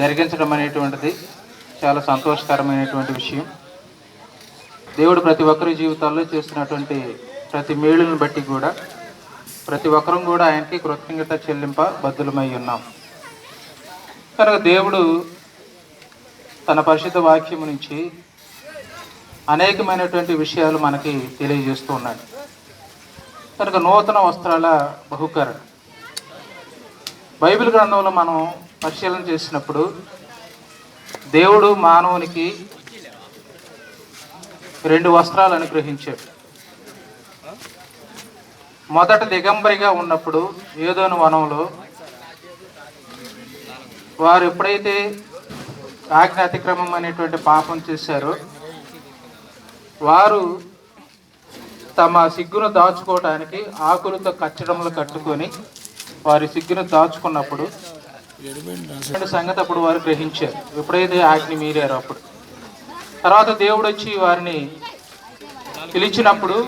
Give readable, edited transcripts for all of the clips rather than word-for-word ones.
జరిగించడం అనేటువంటిది చాలా సంతోషకరమైనటువంటి విషయం. దేవుడు ప్రతి ఒక్కరి జీవితాల్లో చేస్తున్నటువంటి ప్రతి మేలును బట్టి కూడా ప్రతి ఒక్కరం కూడా ఆయనకి కృతజ్ఞత చెల్లింప బద్దులమై ఉన్నాం. కనుక దేవుడు తన పరిశుద్ధ వాక్యము నుంచి అనేకమైనటువంటి విషయాలు మనకి తెలియజేస్తూ ఉన్నాడు. కనుక నూతన వస్త్రాల బహుకరణ బైబిల్ గ్రంథంలో మనం పరిశీలన చేసినప్పుడు దేవుడు మానవునికి 2 వస్త్రాలు అనుగ్రహించాడు. మొదట దిగంబరిగా ఉన్నప్పుడు ఏదోను వనంలో వారు ఎప్పుడైతే ఆజ్ఞ అతిక్రమం అనేటువంటి పాపం చేశారో వారు తమ సిగ్గును దాచుకోవడానికి ఆకులతో కచ్చడంలో కట్టుకొని వారి సిగ్గును దాచుకున్నప్పుడు సంగతి అప్పుడు వారు గ్రహించారు. ఎప్పుడైతే ఆజ్ఞ మీరారో అప్పుడు తర్వాత దేవుడు వచ్చి వారిని పిలిచినప్పుడు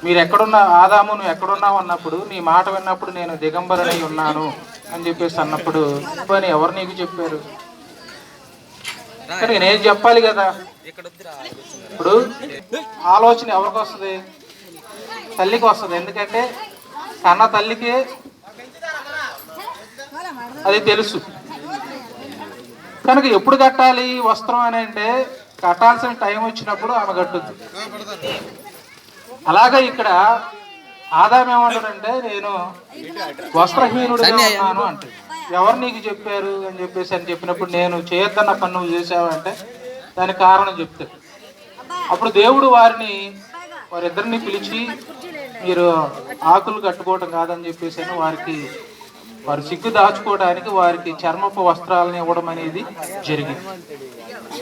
మీరు ఎక్కడున్నా ఆదాము నువ్వు ఎక్కడున్నావు అన్నప్పుడు నీ మాట విన్నప్పుడు నేను దిగంబరనై ఉన్నాను అని చెప్పేసి అన్నప్పుడు అని ఎవరు నీకు చెప్పారు? కానీ నేను చెప్పాలి కదా. ఇప్పుడు ఆలోచన ఎవరికి వస్తుంది? తల్లికి వస్తుంది. ఎందుకంటే కన్న తల్లికి అది తెలుసు. కనుక ఎప్పుడు కట్టాలి వస్త్రం అని అంటే కట్టాల్సిన టైం వచ్చినప్పుడు ఆమె కట్టుద్ది. అలాగే ఇక్కడ ఆదాము ఏమంటాడంటే నేను వస్త్రహీనుడిగా ఉన్నాను అంటే ఎవరు నీకు చెప్పారు అని చెప్పినప్పుడు నేను చేయొద్దన్న పని నువ్వు చేసావంటే దానికి కారణం చెప్తాడు. అప్పుడు దేవుడు వారిద్దరిని పిలిచి మీరు ఆకులు కట్టుకోవటం కాదని చెప్పేసి వారి సిగ్గు దాచుకోవడానికి వారికి చర్మపు వస్త్రాలను ఇవ్వడం అనేది జరిగింది.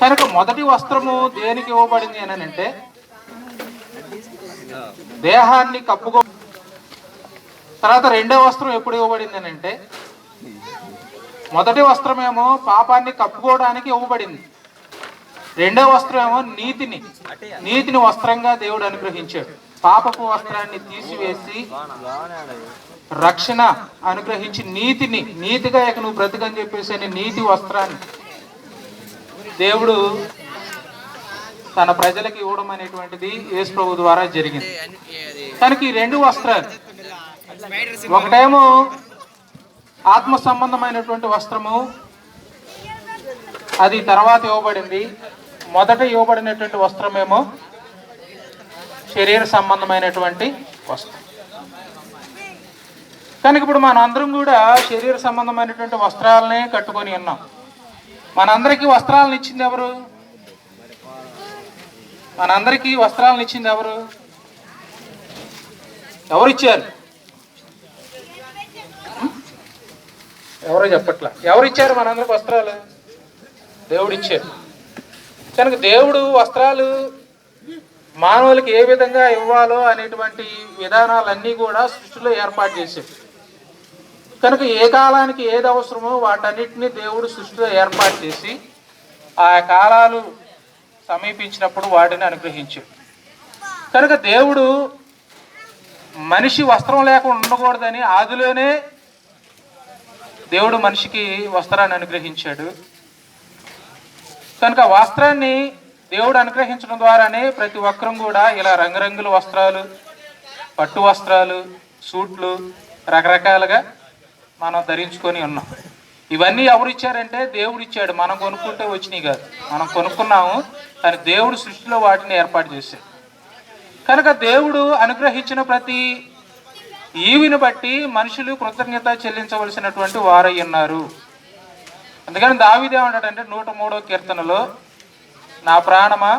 కనుక మొదటి వస్త్రము దేనికి ఇవ్వబడింది అని అంటే దేహాన్ని కప్పుకో. తర్వాత రెండో వస్త్రం ఎప్పుడు ఇవ్వబడింది అని అంటే మొదటి వస్త్రమేమో పాపాన్ని కప్పుకోవడానికి ఇవ్వబడింది. రెండో వస్త్రం ఏమో నీతిని వస్త్రంగా దేవుడు అనుగ్రహించాడు. పాపపు వస్త్రాన్ని తీసివేసి రక్షణ అనుగ్రహించి నీతిగా ఇక నువ్వు బ్రతుకని చెప్పేసి నీతి వస్త్రాన్ని దేవుడు తన ప్రజలకు ఇవ్వడం అనేటువంటిది యేసు ప్రభు ద్వారా జరిగింది. కనుక ఈ 2 వస్త్రాలు ఒకటేమో ఆత్మ సంబంధమైనటువంటి వస్త్రము, అది తర్వాత ఇవ్వబడింది. మొదట ఇవ్వబడినటువంటి వస్త్రమేమో శరీర సంబంధమైనటువంటి వస్త్రం. కనుక ఇప్పుడు మనందరం కూడా శరీర సంబంధమైనటువంటి వస్త్రాలనే కట్టుకొని ఉన్నాం. మనందరికీ వస్త్రాలను ఇచ్చింది ఎవరు? మనందరికీ వస్త్రాలను ఇచ్చింది ఎవరు? ఎవరిచ్చారు? ఎవరో చెప్పట్లా. ఎవరిచ్చారు మనందరికి వస్త్రాలు? దేవుడు ఇచ్చారు. కనుక దేవుడు వస్త్రాలు మానవులకి ఏ విధంగా ఇవ్వాలో అనేటువంటి విధానాలన్నీ కూడా సృష్టిలో ఏర్పాటు చేశాడు. కనుక ఏ కాలానికి ఏది అవసరమో వాటన్నిటిని దేవుడు సృష్టిలో ఏర్పాటు చేసి ఆ కాలాలు సమీపించినప్పుడు వాటిని అనుగ్రహించాడు. కనుక దేవుడు మనిషి వస్త్రం లేకుండా ఉండకూడదని ఆదిలోనే దేవుడు మనిషికి వస్త్రాన్ని అనుగ్రహించాడు. కనుక వస్త్రాన్ని దేవుడు అనుగ్రహించడం ద్వారానే ప్రతి ఒక్కరం కూడా ఇలా రంగురంగుల వస్త్రాలు, పట్టు వస్త్రాలు, సూట్లు రకరకాలుగా మనం ధరించుకొని ఉన్నాం. ఇవన్నీ ఎవరు ఇచ్చారంటే దేవుడు ఇచ్చాడు. మనం కొనుక్కుంటే వచ్చినాయి కాదు, మనం కొనుక్కున్నాము. కానీ దేవుడు సృష్టిలో వాటిని ఏర్పాటు చేశాడు. కనుక దేవుడు అనుగ్రహించిన ప్రతి ఈవిని బట్టి మనుషులు కృతజ్ఞత చెల్లించవలసినటువంటి వారై ఉన్నారు. అందుకని దావీదు ఏమంటాడంటే 103వ కీర్తనలో నా ప్రాణమా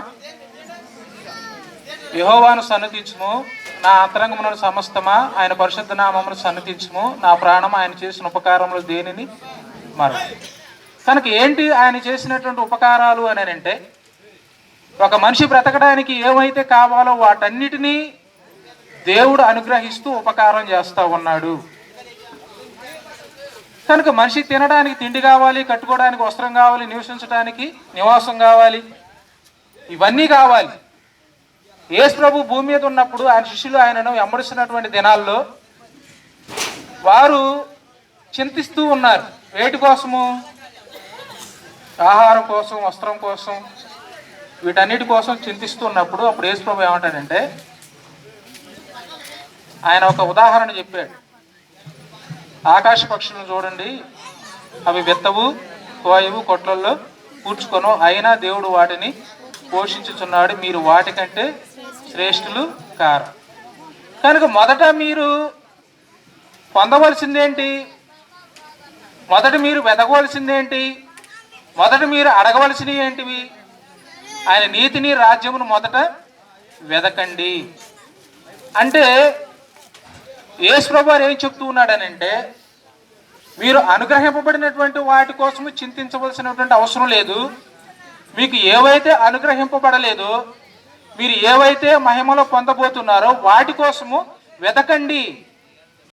యెహోవాను సన్నతించుము, నా అంతరంగమున సమస్తమా ఆయన పరిశుద్ధ నామమును సన్నతించుము, నా ప్రాణం ఆయన చేసిన ఉపకారములు దేనిని మరొక. కనుక ఏంటి ఆయన చేసినటువంటి ఉపకారాలు అని అంటే ఒక మనిషి బ్రతకడానికి ఏమైతే కావాలో వాటన్నిటినీ దేవుడు అనుగ్రహిస్తూ ఉపకారం చేస్తూ ఉన్నాడు. కనుక మనిషి తినడానికి తిండి కావాలి, కట్టుకోవడానికి వస్త్రం కావాలి, నివసించడానికి నివాసం కావాలి, ఇవన్నీ కావాలి. యేసు ప్రభు భూమి మీద ఉన్నప్పుడు ఆయన శిష్యులు ఆయనను వెంబడిస్తున్నటువంటి దినాల్లో వారు చింతిస్తూ ఉన్నారు. వేటి కోసము? ఆహారం కోసం, వస్త్రం కోసం, వీటన్నిటి కోసం చింతిస్తున్నప్పుడు అప్పుడు యేసు ప్రభు ఏమంటాడంటే, ఆయన ఒక ఉదాహరణ చెప్పాడు. ఆకాశ పక్షులను చూడండి, అవి విత్తవు, కోయవు, కొట్లల్లో కూర్చుకొను, అయినా దేవుడు వాటిని పోషించుచున్నాడు, మీరు వాటికంటే శ్రేష్ఠులు కారు. కనుక మొదట మీరు పొందవలసిందేంటి? మొదట మీరు వెతకవలసిందేంటి? మొదట మీరు అడగవలసినవి ఏంటివి? ఆయన నీతిని, రాజ్యమును మొదట వెదకండి అంటే యేసు ప్రభు ఏం చెప్తూ ఉన్నాడనంటే, మీరు అనుగ్రహింపబడినటువంటి వాటి కోసము చింతించవలసినటువంటి అవసరం లేదు. మీకు ఏవైతే అనుగ్రహింపబడలేదో, మీరు ఏవైతే మహిమలో పొందబోతున్నారో వాటి కోసము వెతకండి